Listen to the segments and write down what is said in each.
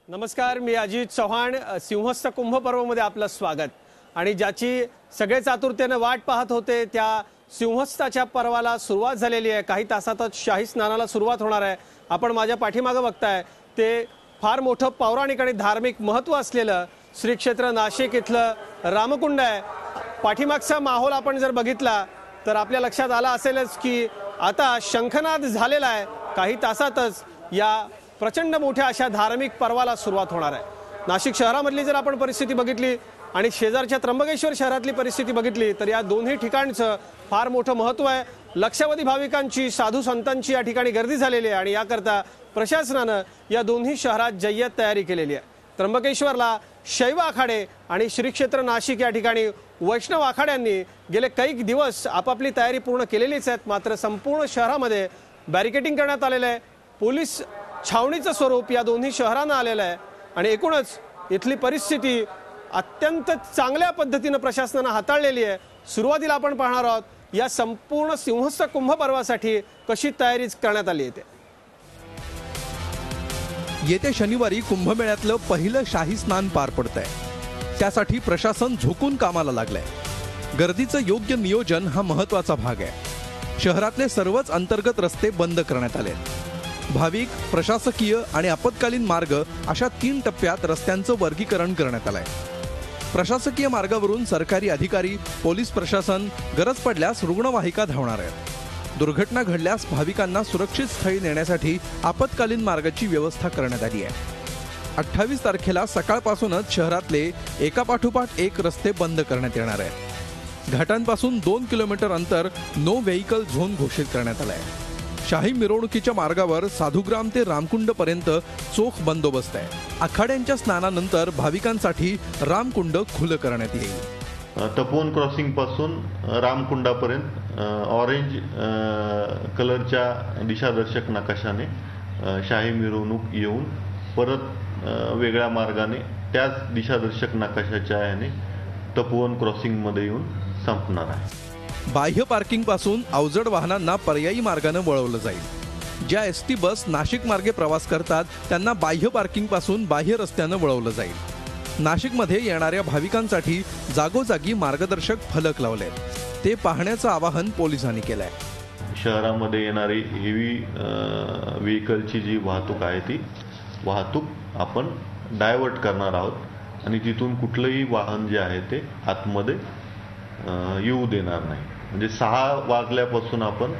नमस्कार, मी अजित चव्हाण. सिंहस्थ कुंभ पर्वामध्ये आपलं स्वागत. आणि ज्याची सगळेच आतुरतेने वाट पाहत होते त्या सिंहस्थाच्या पर्वाला सुरुवात झालेली आहे. काही तासातच शाही स्नानाला सुरुवात होणार आहे. आपण माझ्या पाठीमागे बघताय ते फार मोठं पौराणिक आणि धार्मिक महत्त्व असलेलं श्री क्षेत्र नाशिक इथलं रामकुंड आहे. पाठीमागचा माहोल आपण जर बघितला तर आपल्या लक्षात आला असेलच की आता शंखनाद झालेला आहे. काही तासातच या प्रचंड मोठ्या अशा धार्मिक पर्वाला सुरुवात होणार आहे. नाशिक शहरामधली जर आपण परिस्थिती बघितली आणि शेजारच्या त्र्यंबकेश्वर शहरातली परिस्थिती बघितली तर या दोन्ही ठिकाणचं फार मोठं महत्त्व आहे. लक्षावधी भाविकांची, साधू संतांची या ठिकाणी गर्दी झालेली आहे आणि याकरता प्रशासनानं या दोन्ही शहरात जय्यत तयारी केलेली आहे. त्र्यंबकेश्वरला शैव आखाडे आणि श्री क्षेत्र नाशिक या ठिकाणी वैष्णव आखाड्यांनी गेले काही दिवस आपापली तयारी पूर्ण केलेलीच आहेत. मात्र संपूर्ण शहरामध्ये बॅरिकेडिंग करण्यात आलेलं आहे. पोलीस छावणीचं स्वरूप या दोन्ही शहरांना आलेलं आहे आणि एकूणच इथली परिस्थिती अत्यंत चांगल्या पद्धतीने प्रशासनाने हाताळलेली आहे. सुरुवातीला आपण पाहणार आहोत या संपूर्ण सिंहस्थ कुंभ पर्वासाठी कशी तयारी करण्यात आली आहे. येत्या शनिवारी कुंभमेळ्यातलं पहिलं शाही स्नान पार पडतंय. त्यासाठी प्रशासन झोकून कामाला लागलंय. गर्दीचं योग्य नियोजन हा महत्त्वाचा भाग आहे. शहरातले सर्वच अंतर्गत रस्ते बंद करण्यात आले. भाविक, प्रशासकीय आणि आपत्कालीन मार्ग अशा 3 टप्प्यात रस्त्यांचं वर्गीकरण करण्यात आलंय. प्रशासकीय मार्गावरून सरकारी अधिकारी, पोलीस प्रशासन गरज पडल्यास रुग्णवाहिका धावणार आहेत. दुर्घटना घडल्यास भाविकांना सुरक्षित स्थळी नेण्यासाठी आपत्कालीन मार्गाची व्यवस्था करण्यात आली आहे. 28 तारखेला सकाळपासूनच शहरातले एकापाठोपाठ एक रस्ते बंद करण्यात येणार आहेत. घाटांपासून 2 किलोमीटर अंतर नो व्हेइकल झोन घोषित करण्यात आलाय. शाही मिरवणुकीच्या मार्गावर साधुग्राम ते रामकुंड पर्यंत चोख बंदोबस्त आहे. आखाड्यांच्या स्नानानंतर भाविकांसाठी रामकुंड खुलं करण्यात येईल. तपोवन क्रॉसिंग पासून रामकुंडापर्यंत ऑरेंज कलरच्या दिशादर्शक नकाशाने शाही मिरवणूक येऊन परत वेगळ्या मार्गाने त्याच दिशादर्शक नकाशाच्या याने तपोवन क्रॉसिंगमध्ये येऊन संपणार आहे. बाह्य पार्किंग पासून अवजड वाहनांना पर्यायी मार्गाने वळवलं जाईल. ज्या एसटी बस नाशिक मार्गे प्रवास करतात त्यांना बाह्य पार्किंग पासून बाह्य रस्त्याने वळवलं जाईल. नाशिकमध्ये येणाऱ्या भाविकांसाठी जागोजागी मार्गदर्शक फलक लावलेत. ते पाहण्याचं आवाहन पोलिसांनी केलंय. शहरामध्ये येणारी हेवी व्हेकलची जी वाहतूक आहे ती वाहतूक आपण डायव्हर्ट करणार आहोत आणि तिथून कुठलंही वाहन जे आहे ते आतमध्ये येऊ देणार नाही. म्हणजे 6 वाजल्यापासून आपण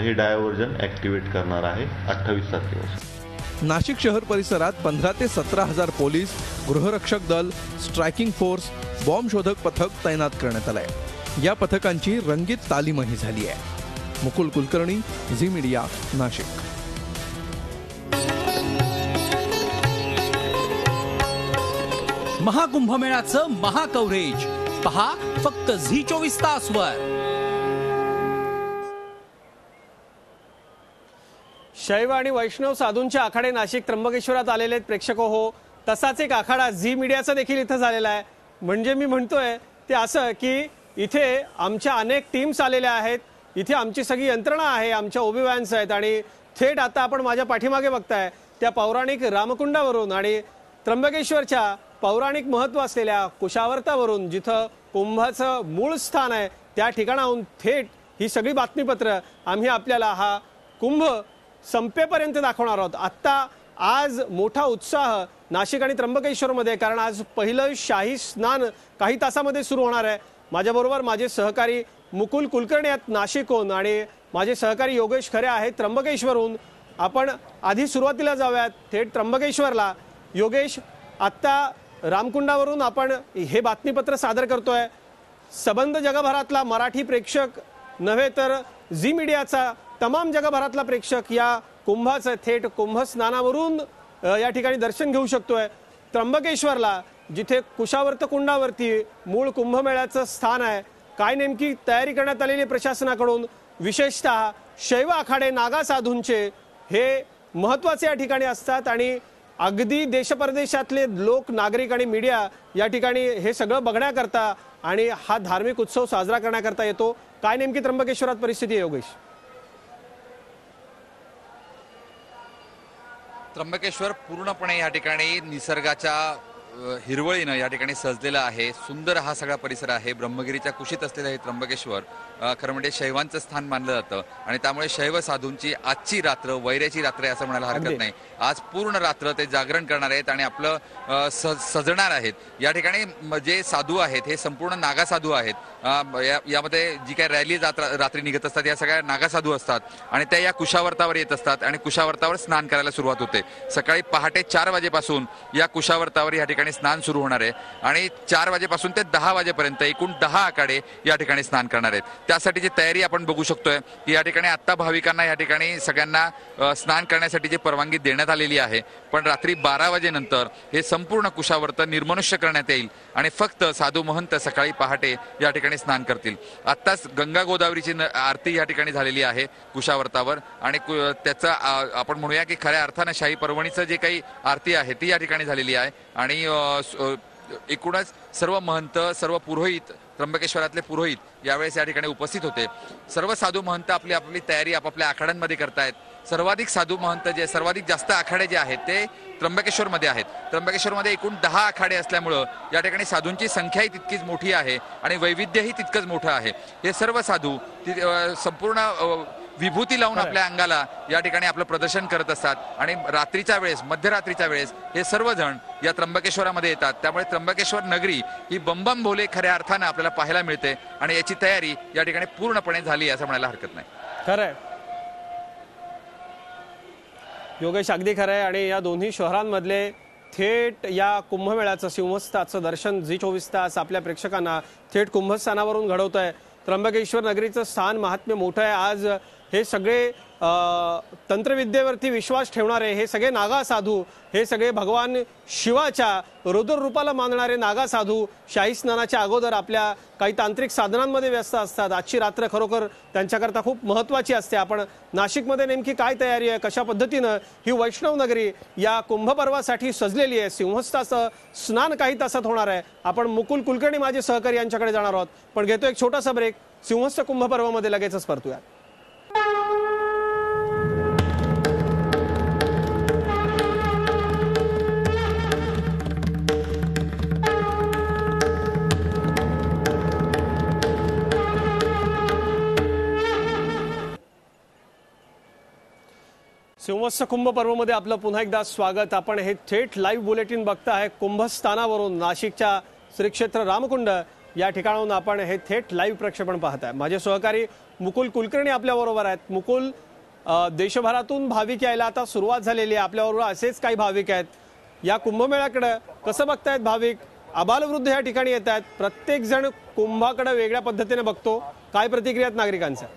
हे डायव्हर्जन ॲक्टिवेट करणार आहे 28 तारखेपासून. नाशिक शहर परिसरात 15 ते 17 हजार पोलीस, गृहरक्षक दल, स्ट्रायकिंग फोर्स, बॉम्ब शोधक पथक तैनात करण्यात आलंय. या पथकांची रंगीत तालीमही झाली आहे. मुकुल कुलकर्णी, झी मीडिया, नाशिक. महाकुंभमेळ्याचं महाकव्हरेज पहा फक्त झी24 तासवर. शैव आणि वैष्णव साधूंचे आखाडे नाशिक त्र्यंबकेश्वरात आलेले आहेत प्रेक्षक हो. तसाच एक आखाडा झी मीडियाचा देखील इथं झालेला आहे. म्हणजे मी म्हणतोय ते असं की इथे आमच्या अनेक टीम्स आलेल्या आहेत. इथे आमची सगळी यंत्रणा आहे, आमच्या ओबी व्हॅन्स आहेत आणि थेट आता आपण माझ्या पाठीमागे बघताय त्या पौराणिक रामकुंडावरून आणि त्र्यंबकेश्वरच्या पौराणिक महत्त्व असलेल्या कुशावर्तावरून जिथं कुंभाचं मूळ स्थान आहे त्या ठिकाणाहून थेट ही सगळी बातमीपत्र आम्ही आपल्याला हा कुंभ संपेपर्यंत दाखवणार आहोत. आत्ता आज मोठा उत्साह नाशिक आणि त्र्यंबकेश्वरमध्ये, कारण आज पहिलं शाही स्नान काही तासामध्ये सुरू होणार आहे. माझ्याबरोबर माझे सहकारी मुकुल कुलकर्णी आहेत नाशिकहून आणि माझे सहकारी योगेश खरे आहेत त्र्यंबकेश्वरहून. आपण आधी सुरुवातीला जाऊयात थेट त्र्यंबकेश्वरला. योगेश, आत्ता रामकुंडावरून आपण हे बातमीपत्र सादर करतोय. सबंध जगभरातला मराठी प्रेक्षक नव्हे तर झी मीडियाचा तमाम जगभरातला प्रेक्षक या कुंभाचं थेट कुंभ स्नानावरून या ठिकाणी दर्शन घेऊ शकतोय. त्र्यंबकेश्वरला जिथे कुशावर्त कुंडावरती मूळ कुंभमेळ्याचं स्थान आहे, काय नेमकी तयारी करण्यात आलेली प्रशासनाकडून? विशेषतः शैव आखाडे, नागा साधूंचे हे महत्त्वाचे या ठिकाणी असतात आणि अगदी देशपरदेशातले लोक, नागरिक आणि मीडिया या ठिकाणी हे सगळं बघण्याकरता आणि हा धार्मिक उत्सव साजरा करण्याकरता येतो. काय नेमकी त्र्यंबकेश्वरात परिस्थिती आहे योगेश? त्र्यंबकेश्वर पूर्णपणे या ठिकाणी निसर्गाच्या हिरवळीनं या ठिकाणी सजलेलं आहे. सुंदर हा सगळा परिसर आहे. ब्रह्मगिरीच्या कुशीत असलेलं हे त्र्यंबकेश्वर खरं म्हणजे शैवांचं स्थान मानलं जातं आणि त्यामुळे शैव साधूंची आजची रात्र वैऱ्याची रात्र आहे असं म्हणायला हरकत नाही. आज पूर्ण रात्र ते जागरण करणार आहेत आणि आपलं सजणार आहेत. या ठिकाणी जे साधू आहेत हे संपूर्ण नागा साधू आहेत. यामध्ये जी काही रॅली रात्री निघत असतात या सगळ्या नागा साधू असतात आणि त्या या कुशावर्तावर येत असतात आणि कुशावर्तावर स्नान करायला सुरुवात होते. सकाळी पहाटे 4 वाजेपासून या कुशावर्तावर या ठिकाणी स्नान सुरू होणार आहे आणि 4 वाजेपासून ते 10 वाजेपर्यंत एकूण 10 आखाडे या ठिकाणी स्नान करणार आहेत. त्यासाठीची तयारी आपण बघू शकतोय की या ठिकाणी आता भाविकांना या ठिकाणी सगळ्यांना स्नान करण्यासाठीची परवानगी देण्यात आलेली आहे. पण रात्री 12 वाजेनंतर हे संपूर्ण कुशावर्त निर्मनुष्य करण्यात येईल आणि फक्त साधू महंत सकाळी पहाटे या ठिकाणी स्नान करतील. आत्ताच गंगा गोदावरीची आरती या ठिकाणी झालेली आहे कुशावर्तावर आणि त्याचा आपण म्हणूया की खऱ्या अर्थानं शाही पर्वणीचं जे काही आरती आहे ती या ठिकाणी झालेली आहे आणि एकूणच सर्व महंत सर्व पुरोहित त्र्यंबकेश्वरातले पुरोहित यावेळेस या ठिकाणी उपस्थित होते. सर्व साधू महंत आपली आपली तयारी आपापल्या आखाड्यांमध्ये करतायत. सर्वाधिक साधू महंत जे सर्वाधिक जास्त आखाडे जे आहेत ते त्र्यंबकेश्वरमध्ये आहेत. त्र्यंबकेश्वरमध्ये एकूण 10 आखाडे असल्यामुळं या ठिकाणी साधूंची संख्याही तितकीच मोठी आहे आणि वैविध्यही तितकंच मोठं आहे. हे सर्व साधू संपूर्ण विभूती लावून आपल्या अंगाला या ठिकाणी आपलं प्रदर्शन करत असतात आणि रात्रीच्या वेळेस मध्यरात्रीच्या वेळेस हे सर्वजण या त्र्यंबकेश्वरामध्ये येतात. त्यामुळे त्र्यंबकेश्वर नगरी ही बंबम भोले खऱ्या अर्थानं आपल्याला पाहायला मिळते आणि याची तयारी या ठिकाणी पूर्णपणे झाली असं म्हणायला हरकत नाही. खरंय योगेश, अगदी खरंय. आणि या दोन्ही शहरांमधले थेट या कुंभमेळ्याचं सिंहस्थाचं दर्शन झी 24 तास आपल्या प्रेक्षकांना थेट कुंभस्थानावरून घडवत आहे. त्र्यंबकेश्वर नगरीचं स्थान महात्म्य मोठं आहे. आज हे सगळे तंत्रविद्येवरती विश्वास ठेवणारे हे सगळे नागा साधू, हे सगळे भगवान शिवाच्या रुद्र रूपाला मानणारे नागा साधू शाही स्नानाच्या अगोदर आपल्या काही तांत्रिक साधनांमध्ये व्यस्त असतात. आजची रात्र खरोखर त्यांच्याकरता खूप महत्त्वाची असते. आपण नाशिकमध्ये नेमकी काय तयारी आहे, कशा पद्धतीनं ही वैष्णव नगरी या कुंभपर्वासाठी सजलेली आहे. सिंहस्थाचं स्नान काही तासात होणार आहे. आपण मुकुल कुलकर्णी माझे सहकारी यांच्याकडे जाणार आहोत, पण घेतो एक छोटासा ब्रेक. सिंहस्थ कुंभपर्वामध्ये लगेचच परतूया. सिंहस्थ कुंभ पर्वमध्ये आपलं पुन्हा एकदा स्वागत. आपण हे थेट लाईव्ह बुलेटिन बघताय कुंभस्थानावरून. नाशिकच्या श्री क्षेत्र रामकुंड या ठिकाणाहून आपण हे थेट लाईव्ह प्रक्षेपण पाहताय. माझे सहकारी मुकुल कुलकर्णी आपल्याबरोबर आहेत. मुकुल, देशभरातून भाविक यायला आता सुरुवात झालेली आहे. आपल्याबरोबर असेच काही भाविक आहेत. या कुंभमेळ्याकडे कसं बघतायत भाविक? आबालवृद्ध या ठिकाणी येत आहेत. प्रत्येक जण कुंभाकडे वेगळ्या पद्धतीने बघतो. काय प्रतिक्रिया आहेत नागरिकांच्या?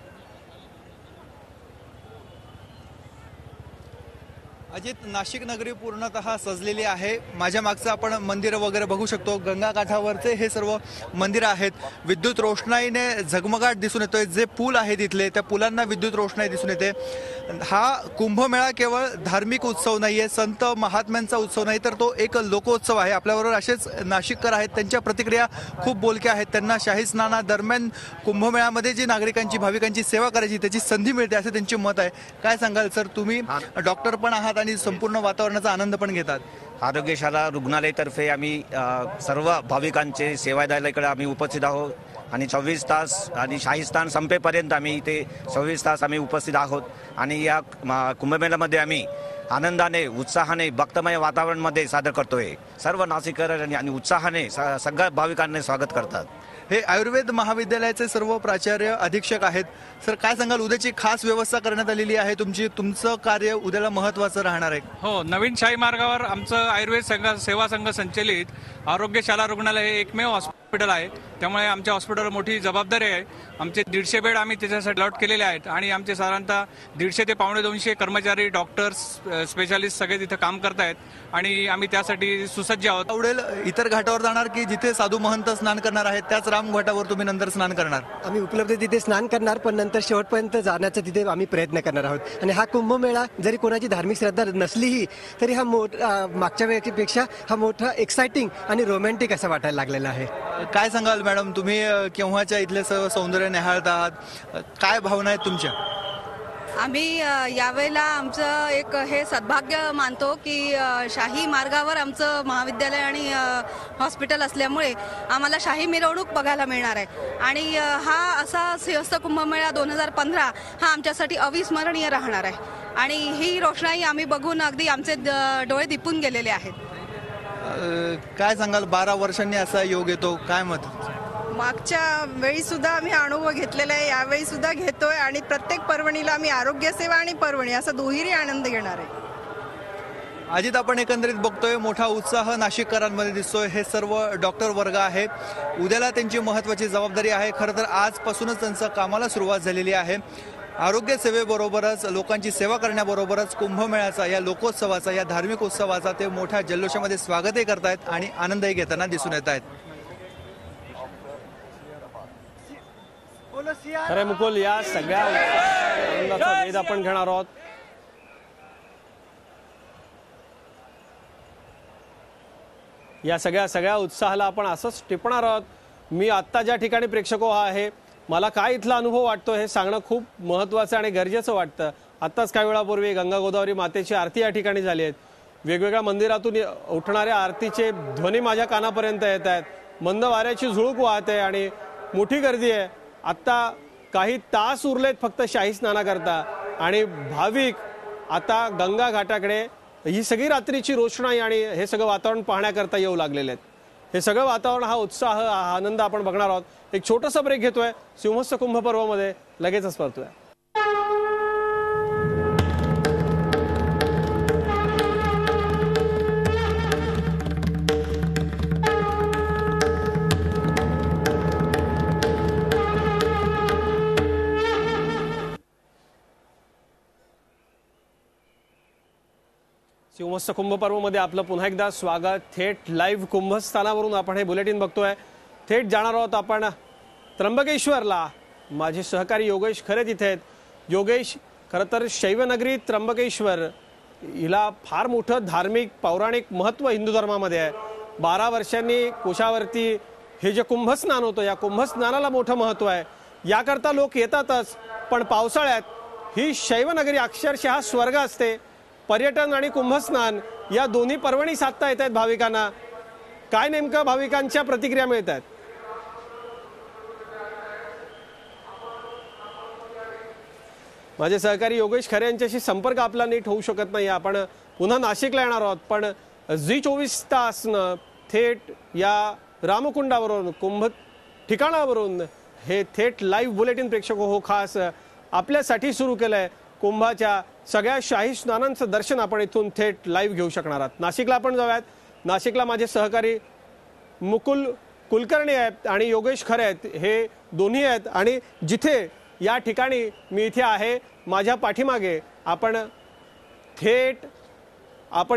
अजित, नाशिक नगरी पूर्णतः सजलेली आहे. माझ्या मागचं आपण मंदिरं वगैरे बघू शकतो. गंगा काठावरचे हे सर्व मंदिरं आहेत. विद्युत रोषणाईने झगमगाट दिसून येतोय. जे पूल आहे तिथले त्या पुलांना विद्युत रोषणाई दिसून येते. हा कुंभमेळा केवळ धार्मिक उत्सव नाहीये, संत महात्म्यांचा उत्सव नाही, तर तो एक लोकोत्सव आहे. आपल्याबरोबर असेच नाशिककर आहेत. त्यांच्या प्रतिक्रिया खूप बोलक्या आहेत. त्यांना शाही स्नानादरम्यान कुंभमेळ्यामध्ये जी नागरिकांची भाविकांची सेवा करायची त्याची संधी मिळते असे त्यांचे मत आहे. काय सांगाल सर? तुम्ही डॉक्टर पण आहात आणि संपूर्ण वातावरणाचा आनंद पण घेतात. आरोग्यशाला रुग्णालयातर्फे आम्ही सर्व भाविकांचे सेवा द्यायला इकडे आम्ही उपस्थित आहोत आणि 24 तास आणि शाही स्नान संपेपर्यंत आम्ही इथे 24 तास आम्ही उपस्थित आहोत. आणि या कुंभमेळ्यामध्ये आम्ही आनंदाने उत्साहाने भक्तमय वातावरणामध्ये सादर करतोय. सर्व नाशिककर आणि उत्साहाने सगळ्या भाविकांना स्वागत करतात. हे आयुर्वेद महाविद्यालयाचे सर्व प्राचार्य अधीक्षक आहेत. सर, काय सांगाल? उद्याची खास व्यवस्था करण्यात आलेली आहे. तुमचं कार्य उद्याला महत्त्वाचं राहणार आहे. हो, नवीन शाही मार्गावर आमचं आयुर्वेद सेवा संघ संचलित आरोग्यशाला रुग्णालय हे एकमेव हॉस्पिटल आहे. त्यामुळे आमच्या हॉस्पिटलवर मोठी जबाबदारी आहे. आमचे 150 बेड आम्ही त्याच्यासाठी अलॉट केलेले आहेत आणि आमचे साधारणतः 150 ते 250 कर्मचारी, डॉक्टर्स, स्पेशालिस्ट सगळे तिथे काम करतायत आणि आम्ही त्यासाठी सुसज्ज आहोत. आवडेल इतर घाटावर जाणार की जिथे साधू महंत स्नान करणार आहेत त्याच राम घाटावर तुम्ही नंतर स्नान करणार? आम्ही उपलब्ध तिथे स्नान करणार, पण नंतर शेवटपर्यंत जाण्याचा तिथे आम्ही प्रयत्न करणार आहोत. आणि हा कुंभमेळा जरी कोणाची धार्मिक श्रद्धा नसलीही तरी हा मागच्या वेळेपेक्षा हा मोठा एक्साइटिंग आणि रोमॅन्टिक असं वाटायला लागलेला आहे. काय सांगाल मॅडम? तुम्ही केव्हाच्या इथले सौंदर्य निहाळत आहात, काय भावना आहेत तुमच्या? आम्ही यावेळेला आमचं एक हे सद्भाग्य मानतो की शाही मार्गावर आमचं महाविद्यालय आणि हॉस्पिटल असल्यामुळे आम्हाला शाही मिरवणूक बघायला मिळणार आहे आणि हा असा सिंहस्थ कुंभमेळा 2015 हा आमच्यासाठी अविस्मरणीय राहणार आहे आणि ही रोषणाई आम्ही बघून अगदी आमचे डोळे दिपून गेलेले आहेत. काय सांगाल, 12 वर्षांनी असा योग येतो, काय मत? मागच्या वेळी सुद्धा आम्ही अनुभव घेतलेला आहे, यावेळी सुद्धा घेतोय आणि प्रत्येक पर्वणीला आम्ही आरोग्य सेवा आणि पर्वणी असा दुहेरी आनंद घेणार आहे. अजित, आपण एकंदरीत बघतोय मोठा उत्साह नाशिककरांमध्ये दिसतोय. हे सर्व डॉक्टर वर्ग आहे. उद्याला त्यांची महत्त्वाची जबाबदारी आहे. खरं तर आजपासूनच त्यांचं कामाला सुरुवात झालेली आहे. आरोग्य सेवेबरोबरच लोकांची सेवा करण्याबरोबरच कुंभमेळ्याचा, या लोकोत्सवाचा, या धार्मिक उत्सवाचा ते मोठ्या जल्लोषामध्ये स्वागतही करतायत आणि आनंदही घेताना दिसून येत आहेत. खरे मुकुल, या सगळ्या आनंदाचा वेध आपण घेणार आहोत. या सगळ्या उत्साहाला आपण असंच टिपणार आहोत. मी आत्ता ज्या ठिकाणी प्रेक्षको आहे, मला काय इथला अनुभव वाटतो हे सांगणं खूप महत्त्वाचं आणि गरजेचं वाटतं. आत्ताच काही वेळापूर्वी गंगा गोदावरी मातेची आरती या ठिकाणी झाली आहे. वेगवेगळ्या मंदिरातून उठणाऱ्या आरतीचे ध्वनी माझ्या कानापर्यंत येत आहेत. मंद वाऱ्याची झुळूक वाहते आणि मोठी गर्दी आहे. आत्ता काही तास उरलेत फक्त शाही स्नानाकरता आणि भाविक आता गंगा घाटाकडे ही सगळी रात्रीची रोषणाई आणि हे सगळं वातावरण पाहण्याकरता येऊ लागलेले आहेत. हे सगळं वातावरण, हा उत्साह, हा आनंद आपण बघणार आहोत. एक छोटासा ब्रेक घेतोय. सिंहस्थ कुंभ पर्वामध्ये लगेचच परतूया. सिंहस्थ कुंभ पर्वमध्ये आपलं पुन्हा एकदा स्वागत. थेट लाईव्ह कुंभस्थानावरून आपण हे बुलेटिन बघतोय. थेट जाणार आहोत आपण त्र्यंबकेश्वरला. माझे सहकारी योगेश खरे तिथे आहेत. योगेश, खरं तर शैवनगरी त्र्यंबकेश्वर हिला फार मोठं धार्मिक पौराणिक महत्त्व हिंदू धर्मामध्ये आहे. 12 वर्षांनी कुशावरती हे जे कुंभस्नान होतं, या कुंभस्नानाला मोठं महत्त्व आहे. याकरता लोक येतातच, पण पावसाळ्यात ही शैवनगरी अक्षरशः स्वर्ग असते. पर्यटन आणि कुंभस्नान या दोन्ही पर्वणी साधता येत आहेत भाविकांना. काय नेमकं भाविकांच्या प्रतिक्रिया मिळत आहेत? माझे सहकारी योगेश खरे यांच्याशी संपर्क आपला नीट होऊ शकत नाही. आपण पुन्हा नाशिकला येणार आहोत, पण झी24 तासनं थेट या रामकुंडावरून, कुंभ ठिकाणावरून हे थेट लाईव्ह बुलेटिन प्रेक्षक हो खास आपल्यासाठी सुरू केलंय. कुंभाच्या सगळ्या शाही स्नानांचं दर्शन आपण इथून थेट लाईव्ह घेऊ शकणार आहात. नाशिकला आपण जाऊयात. नाशिकला माझे सहकारी मुकुल कुलकर्णी आहेत आणि योगेश खरे आहेत. हे दोन्ही आहेत आणि जिथे या ठिकाणी मी इथे आहे, माझ्या पाठीमागे आपण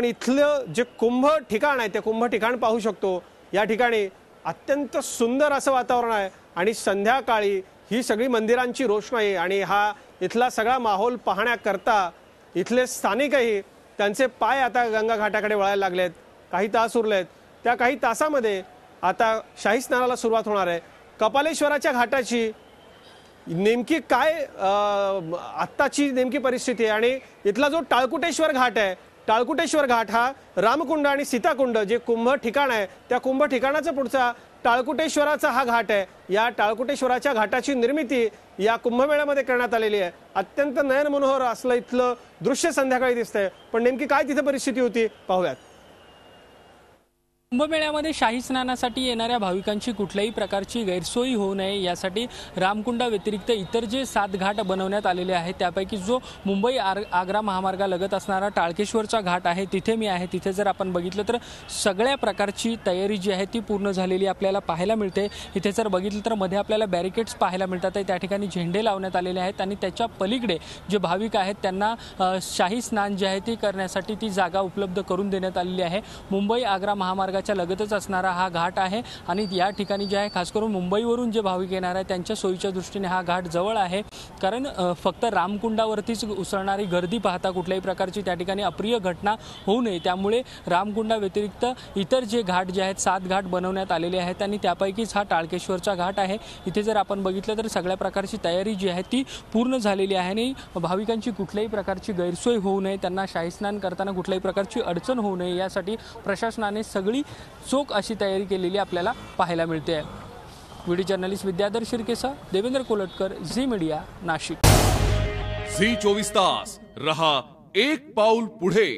इथलं जे कुंभ ठिकाण आहे ते कुंभ ठिकाण पाहू शकतो. या ठिकाणी अत्यंत सुंदर असं वातावरण आहे आणि संध्याकाळी ही सगळी मंदिरांची रोषणाई आणि हा इथला सगळा माहोल पाहण्याकरता इथले स्थानिकही त्यांचे पाय आता गंगा घाटाकडे वळायला लागलेत. काही तास उरलेत. त्या काही तासामध्ये आता शाही स्नानाला सुरुवात होणार आहे. कपालेश्वराच्या घाटाची नेमकी काय आत्ताची नेमकी परिस्थिती आहे आणि इथला जो टाळकुटेश्वर घाट आहे, टाळकुटेश्वर घाट हा रामकुंड आणि सीताकुंड जे कुंभ ठिकाण आहे त्या कुंभ ठिकाणाचा पुढचा टाळकुटेश्वराचा हा घाट आहे. या टाळकुटेश्वराच्या घाटाची निर्मिती या कुंभमेळ्यामध्ये करण्यात आलेली आहे. अत्यंत नयन मनोहर असलं इथलं दृश्य संध्याकाळी दिसतंय. पण नेमकी काय तिथे परिस्थिती होती पाहूयात. कुंभमेळ्यामध्ये शाही स्नानासाठी येणाऱ्या भाविकांची कुठल्याही प्रकारची गैरसोयी होऊ नये यासाठी रामकुंडा व्यतिरिक्त इतर जे 7 घाट बनवण्यात आलेले आहेत त्यापैकी जो मुंबई आग्रा महामार्गालगत असणारा टाळकेश्वरचा घाट आहे तिथे मी आहे. तिथे जर आपण बघितलं तर सगळ्या प्रकारची तयारी जी आहे ती पूर्ण झालेली आपल्याला पाहायला मिळते. इथे जर बघितलं तर मध्ये आपल्याला बॅरिकेड्स पाहायला मिळतात. त्या ठिकाणी झेंडे लावण्यात आलेले आहेत आणि त्याच्या पलीकडे जे भाविक आहेत त्यांना शाही स्नान जे आहे ते करण्यासाठी ती जागा उपलब्ध करून देण्यात आलेली आहे. मुंबई आग्रा महामार्गाची मंदिराच्या लगतच असणारा हा घाट आहे आणि या ठिकाणी जे आहे खास करून मुंबईवरून जे भाविक येणार आहे त्यांच्या सोयीच्या दृष्टीने हा घाट जवळ आहे, कारण फक्त रामकुंडावरतीच उसळणारी गर्दी पाहता कुठल्याही प्रकारची त्या ठिकाणी अप्रिय घटना होऊ नये, त्यामुळे रामकुंडा व्यतिरिक्त इतर जे घाट जे आहेत 7 घाट बनवण्यात आलेले आहेत आणि त्यापैकीच हा टाळकेश्वरचा घाट आहे. इथे जर आपण बघितलं तर सगळ्या प्रकारची तयारी जी आहे ती पूर्ण झालेली आहे आणि भाविकांची कुठल्याही प्रकारची गैरसोय होऊ नये, त्यांना शाही स्नान करताना कुठल्याही प्रकारची अडचण होऊ नये यासाठी प्रशासनाने सगळी चोख अशी तयारी केलेली आपल्याला पाहायला मिळते आहे. व्हिडिओ जर्नलिस्ट विद्याधर शिर्केसह देवेंद्र कोलटकर, झी मीडिया, नाशिक. झी 24 तास रहा एक पाऊल पुढे.